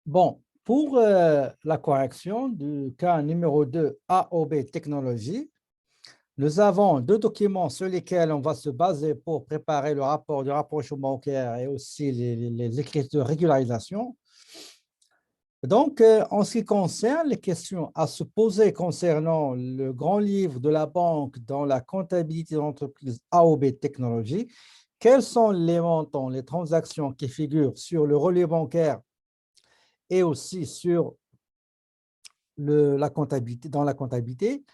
Bon, pour la correction du cas numéro 2 AOB Technologie, nous avons deux documents sur lesquels on va se baser pour préparer le rapport du rapprochement bancaire et aussi les écritures de régularisation. Donc, en ce qui concerne les questions à se poser concernant le grand livre de la banque dans la comptabilité de l'entreprise AOB Technologie, quels sont les montants, les transactions qui figurent sur le relevé bancaire et aussi sur la comptabilité, dans la comptabilité,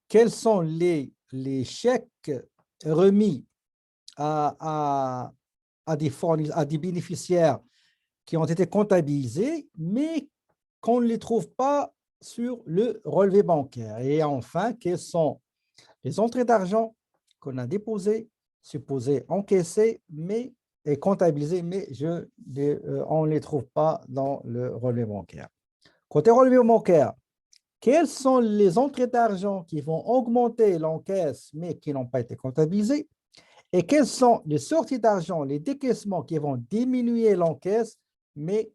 quels sont les chèques remis à à des bénéficiaires qui ont été comptabilisés, mais qu'on ne les trouve pas sur le relevé bancaire. Et enfin, quelles sont les entrées d'argent qu'on a déposées, supposées encaissées, mais et comptabilisées, mais on ne les trouve pas dans le relevé bancaire. Côté relevé bancaire, quelles sont les entrées d'argent qui vont augmenter l'encaisse, mais qui n'ont pas été comptabilisées? Et quelles sont les sorties d'argent, les décaissements qui vont diminuer l'encaisse, mais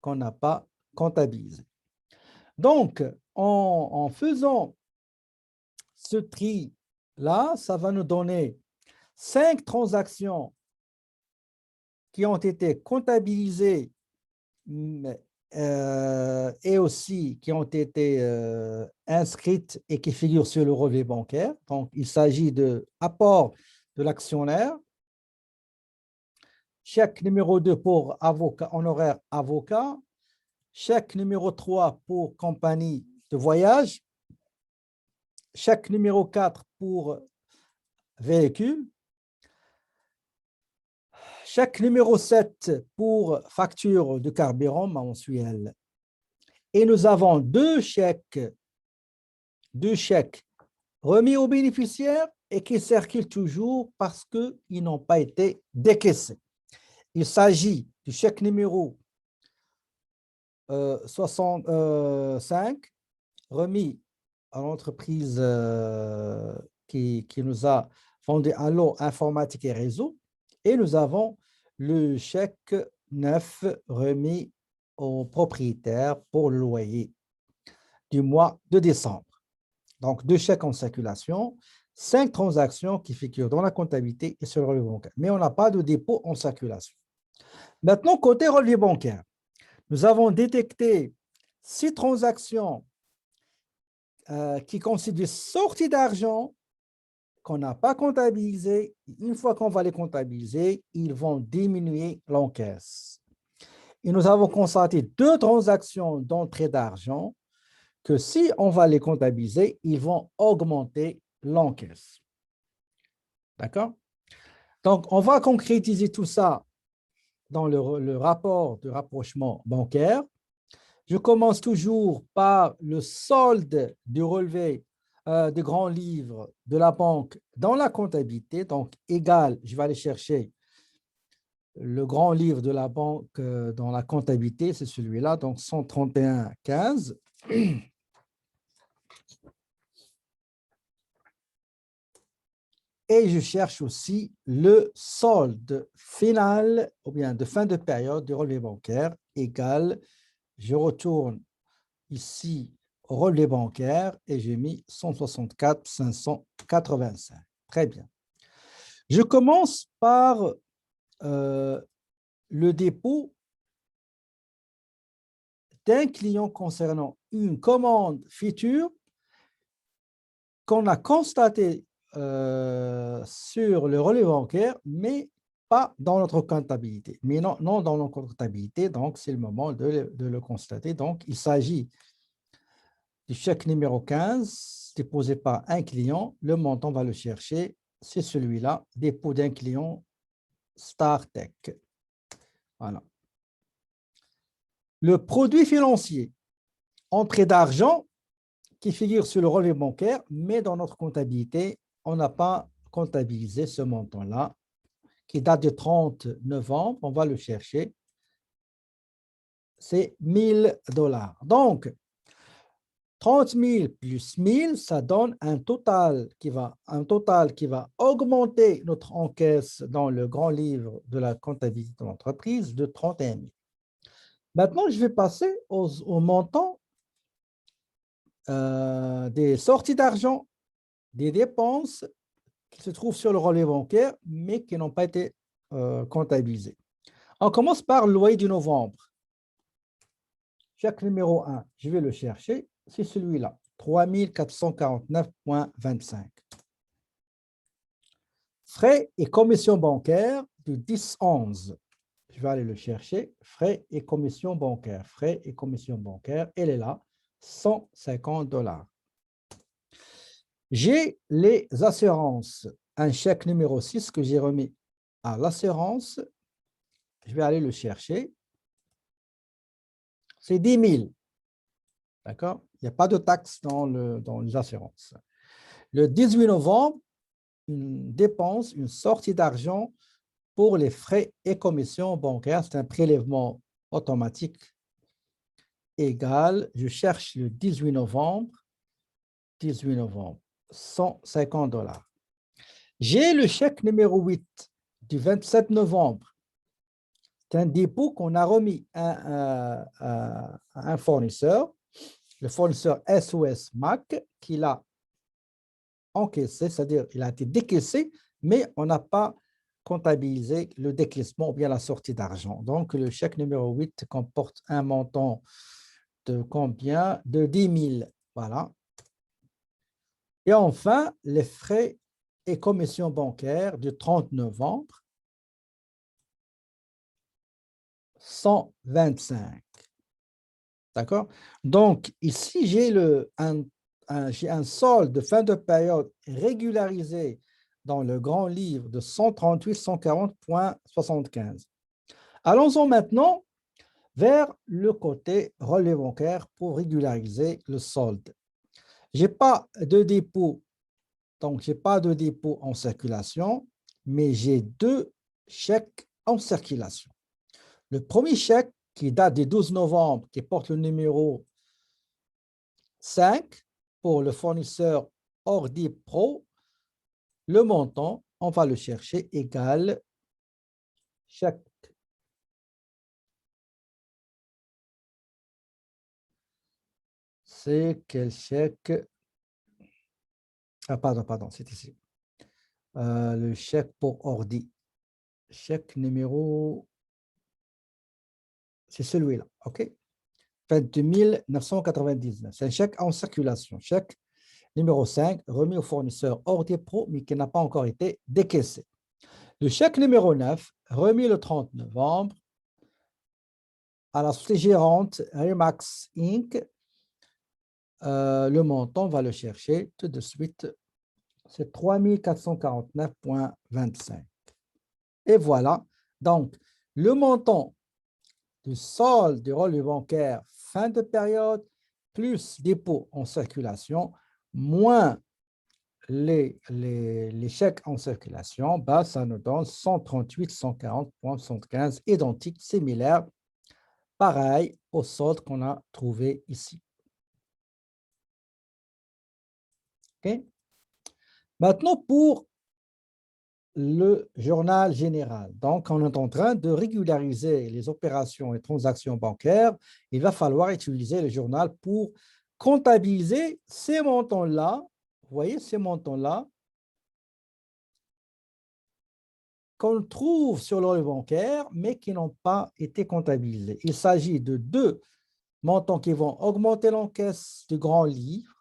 qu'on n'a pas comptabilisé? Donc, en faisant ce tri-là, ça va nous donner 5 transactions qui ont été comptabilisées et aussi qui ont été inscrites et qui figurent sur le relevé bancaire. Donc, il s'agit de apport de l'actionnaire, chèque numéro 2 pour avocat, honoraire avocat, chèque numéro 3 pour compagnie de voyage, chèque numéro 4 pour véhicule, chèque numéro 7 pour facture de carburant mensuel. Et nous avons deux chèques remis aux bénéficiaires et qui circulent toujours parce qu'ils n'ont pas été décaissés. Il s'agit du chèque numéro 65 remis à l'entreprise qui nous a vendu un lot informatique et réseau. Et nous avons le chèque 9 remis au propriétaire pour le loyer du mois de décembre. Donc, deux chèques en circulation, 5 transactions qui figurent dans la comptabilité et sur le relevé bancaire. Mais on n'a pas de dépôt en circulation. Maintenant, côté relevé bancaire, nous avons détecté 6 transactions qui constituent des sorties d'argent qu'on n'a pas comptabilisées. Une fois qu'on va les comptabiliser, ils vont diminuer l'encaisse. Et nous avons constaté 2 transactions d'entrée d'argent que si on va les comptabiliser, ils vont augmenter l'encaisse. D'accord? Donc, on va concrétiser tout ça dans le rapport de rapprochement bancaire. Je commence toujours par le solde du relevé des grands livres de la banque dans la comptabilité. Donc, égal, je vais aller chercher le grand livre de la banque dans la comptabilité, c'est celui-là, donc 131,15. Et je cherche aussi le solde final ou bien de fin de période du relevé bancaire égal. Je retourne ici au relevé bancaire et j'ai mis 164 585. Très bien. Je commence par le dépôt d'un client concernant une commande future qu'on a constaté sur le relevé bancaire, mais pas dans notre comptabilité. Mais non dans notre comptabilité, donc c'est le moment de le constater. Donc, il s'agit du chèque numéro 15 déposé par un client. Le montant, on va le chercher. C'est celui-là, dépôt d'un client StarTech. Voilà. Le produit financier, entrée d'argent qui figure sur le relevé bancaire, mais dans notre comptabilité, on n'a pas comptabilisé ce montant-là, qui date du 30 novembre. On va le chercher. C'est 1000 $. Donc, 30 000 plus 1000, ça donne un total qui va augmenter notre encaisse dans le grand livre de la comptabilité de l'entreprise de 31 000. Maintenant, je vais passer au montant des sorties d'argent, des dépenses qui se trouvent sur le relevé bancaire, mais qui n'ont pas été comptabilisées. On commence par le loyer du novembre. Chaque numéro 1, je vais le chercher, c'est celui-là, 3449,25. Frais et commissions bancaires du 10-11. Je vais aller le chercher. Frais et commissions bancaires. Frais et commissions bancaires. Elle est là. $150. J'ai les assurances. Un chèque numéro 6 que j'ai remis à l'assurance. Je vais aller le chercher. C'est 10 000. D'accord? Il n'y a pas de taxe dans les assurances. Le 18 novembre, une dépense, une sortie d'argent pour les frais et commissions bancaires. C'est un prélèvement automatique égal. Je cherche le 18 novembre. 18 novembre, $150. J'ai le chèque numéro 8 du 27 novembre. C'est un dépôt qu'on a remis à un fournisseur, le fournisseur SOS Mac, qui l'a encaissé, c'est-à-dire il a été décaissé, mais on n'a pas comptabilisé le décaissement ou bien la sortie d'argent. Donc, le chèque numéro 8 comporte un montant de combien? De 10 000. Voilà. Et enfin, les frais et commissions bancaires du 30 novembre, 125. D'accord? Donc, ici, j'ai un solde de fin de période régularisé dans le grand livre de 138,140,75. Allons-en maintenant vers le côté relevé bancaire pour régulariser le solde. Je n'ai pas de dépôt, donc je n'ai pas de dépôt en circulation, mais j'ai deux chèques en circulation. Le premier chèque qui date du 12 novembre, qui porte le numéro 5 pour le fournisseur Ordi Pro, le montant, on va le chercher, égal chèque. C'est quel chèque? Ah, pardon, c'est ici. Le chèque pour Ordi. Chèque numéro, c'est celui-là, OK? 22 999. C'est un chèque en circulation. Chèque numéro 5, remis au fournisseur Ordi Pro, mais qui n'a pas encore été décaissé. Le chèque numéro 9, remis le 30 novembre à la société gérante Remax Inc. Le montant, on va le chercher tout de suite. C'est 3449,25. Et voilà. Donc, le montant du solde du relevé bancaire fin de période plus dépôt en circulation moins les chèques en circulation, bah, ça nous donne 138,140,75, identique, similaire, pareil au solde qu'on a trouvé ici. Okay? Maintenant, pour le journal général. Donc, on est en train de régulariser les opérations et transactions bancaires. Il va falloir utiliser le journal pour comptabiliser ces montants-là. Vous voyez, ces montants-là qu'on trouve sur le relevé bancaire, mais qui n'ont pas été comptabilisés. Il s'agit de deux montants qui vont augmenter l'encaisse du grand livre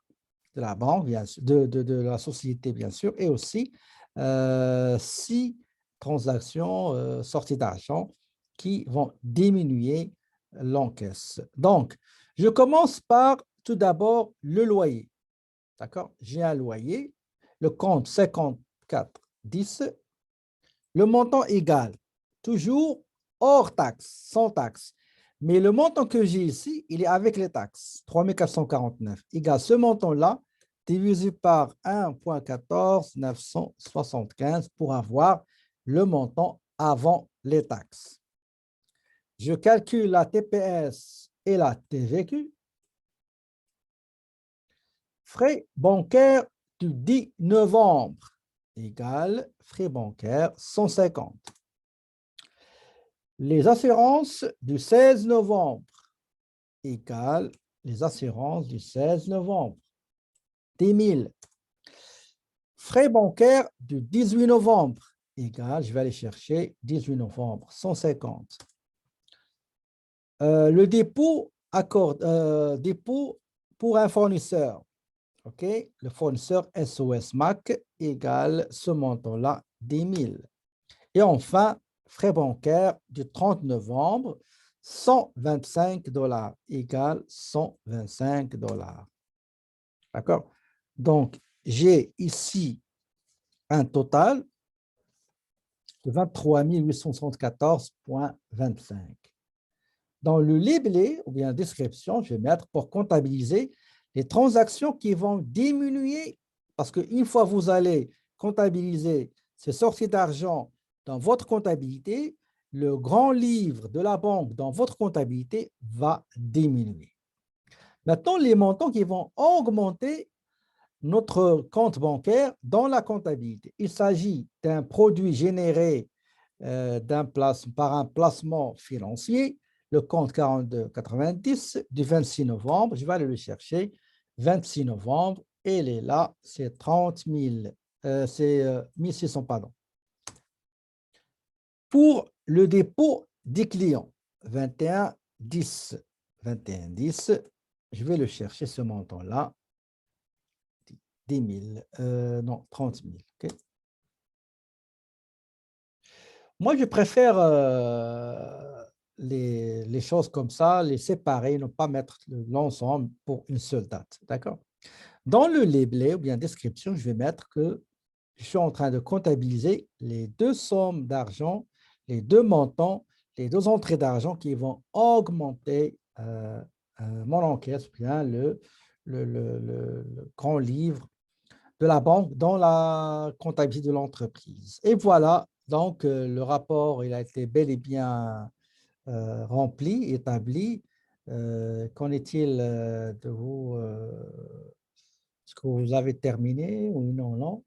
de la banque, bien sûr, de la société, bien sûr, et aussi 6 transactions sorties d'argent qui vont diminuer l'encaisse. Donc, je commence par tout d'abord le loyer. D'accord? J'ai un loyer, le compte 5410, le montant égal, toujours hors taxe, sans taxe. Mais le montant que j'ai ici, il est avec les taxes, 3449, égale ce montant-là, divisé par 1,14975 pour avoir le montant avant les taxes. Je calcule la TPS et la TVQ. Frais bancaires du 10 novembre égale frais bancaires 150. Les assurances du 16 novembre égale les assurances du 16 novembre, 10 000. Frais bancaires du 18 novembre, égale, je vais aller chercher 18 novembre, 150. Le dépôt, dépôt pour un fournisseur, ok, le fournisseur SOS Mac égale ce montant-là, 10 000. Et enfin, frais bancaires du 30 novembre, 125 $, égale 125 $. D'accord? Donc, j'ai ici un total de 23 874,25. Dans le libellé, ou bien description, je vais mettre pour comptabiliser les transactions qui vont diminuer, parce qu'une fois que vous allez comptabiliser ces sorties d'argent dans votre comptabilité, le grand livre de la banque dans votre comptabilité va diminuer. Maintenant, les montants qui vont augmenter notre compte bancaire dans la comptabilité. Il s'agit d'un produit généré par un placement financier, le compte 4290 du 26 novembre. Je vais aller le chercher, 26 novembre, et il est là, c'est 30 000, c'est 1600, pardon. Pour le dépôt des clients, 21 10, 21 10, je vais le chercher, ce montant-là, 10 000, non, 30 000. Okay. Moi, je préfère les choses comme ça, les séparer, ne pas mettre l'ensemble pour une seule date. D'accord? Dans le libellé ou bien description, je vais mettre que je suis en train de comptabiliser les deux sommes d'argent, les deux montants, les deux entrées d'argent qui vont augmenter mon enquête, bien le grand livre de la banque dans la comptabilité de l'entreprise. Et voilà, donc le rapport, il a été bel et bien rempli, établi. Qu'en est-il de vous? Est-ce que vous avez terminé ou non, non?